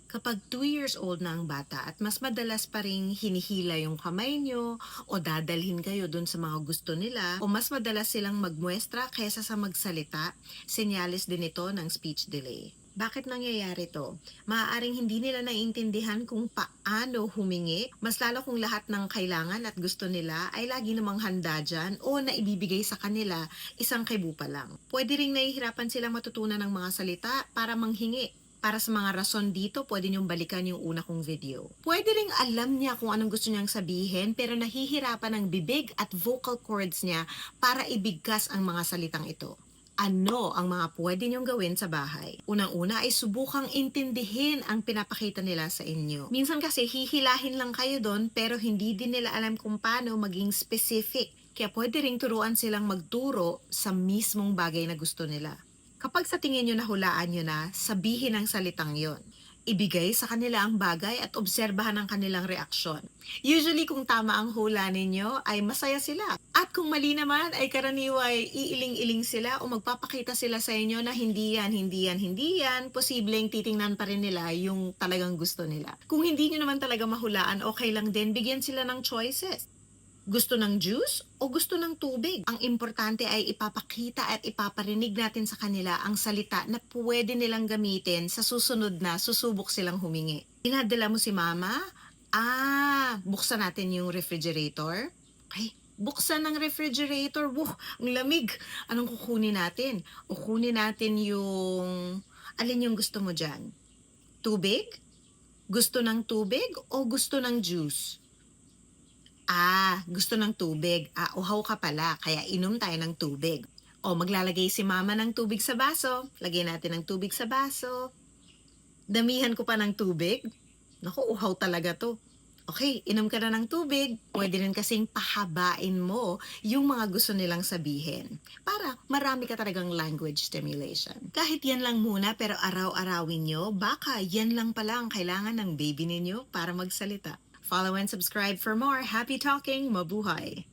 Kapag 2 years old na ang bata at mas madalas pa ring hinihila yung kamay nyo o dadalhin kayo dun sa mga gusto nila o mas madalas silang magmuestra kaysa sa magsalita, senyales din ito ng speech delay. Bakit nangyayari to? Maaaring hindi nila naiintindihan kung paano humingi, mas lalo kung lahat ng kailangan at gusto nila ay lagi namang handa dyan o naibibigay sa kanila isang kibu pa lang. Pwede ring nahihirapan silang matutunan ng mga salita para manghingi. Para sa mga rason dito, pwede niyong balikan yung una kong video. Pwede ring alam niya kung anong gusto niyang sabihin pero nahihirapan ang bibig at vocal cords niya para ibigkas ang mga salitang ito. Ano ang mga pwede niyong gawin sa bahay? Unang-una ay subukang intindihin ang pinapakita nila sa inyo. Minsan kasi hihilahin lang kayo doon pero hindi din nila alam kung paano maging specific. Kaya pwede ring turuan silang magturo sa mismong bagay na gusto nila. Kapag sa tingin nyo nahulaan nyo na, sabihin ang salitang yon. Ibigay sa kanila ang bagay at obserbahan ang kanilang reaksyon. Usually kung tama ang hula ninyo ay masaya sila. At kung mali naman ay karaniway iiling-iling sila o magpapakita sila sa inyo na hindi yan, posibleng titingnan pa rin nila yung talagang gusto nila. Kung hindi nyo naman talaga mahulaan, okay lang din, bigyan sila ng choices. Gusto ng juice o gusto ng tubig? Ang importante ay ipapakita at ipaparinig natin sa kanila ang salita na pwede nilang gamitin sa susunod na susubok silang humingi. Dinadala mo si mama? Buksan natin yung refrigerator. Okay, buksan ng refrigerator. Ang lamig. Anong kukunin natin? O kunin natin yung... Alin yung gusto mo dyan? Tubig? Gusto ng tubig o gusto ng juice? Gusto ng tubig. Uhaw ka pala, kaya inom tayo ng tubig. O maglalagay si mama ng tubig sa baso. Lagyan natin ng tubig sa baso. Damihan ko pa ng tubig. Naku, uhaw talaga to. Okay, inom ka na ng tubig. Pwede rin kasing pahabain mo yung mga gusto nilang sabihin. Para marami ka talagang language stimulation. Kahit yan lang muna pero araw-arawin nyo, baka yan lang pala ang kailangan ng baby ninyo para magsalita. Follow and subscribe for more. Happy talking, mabuhay!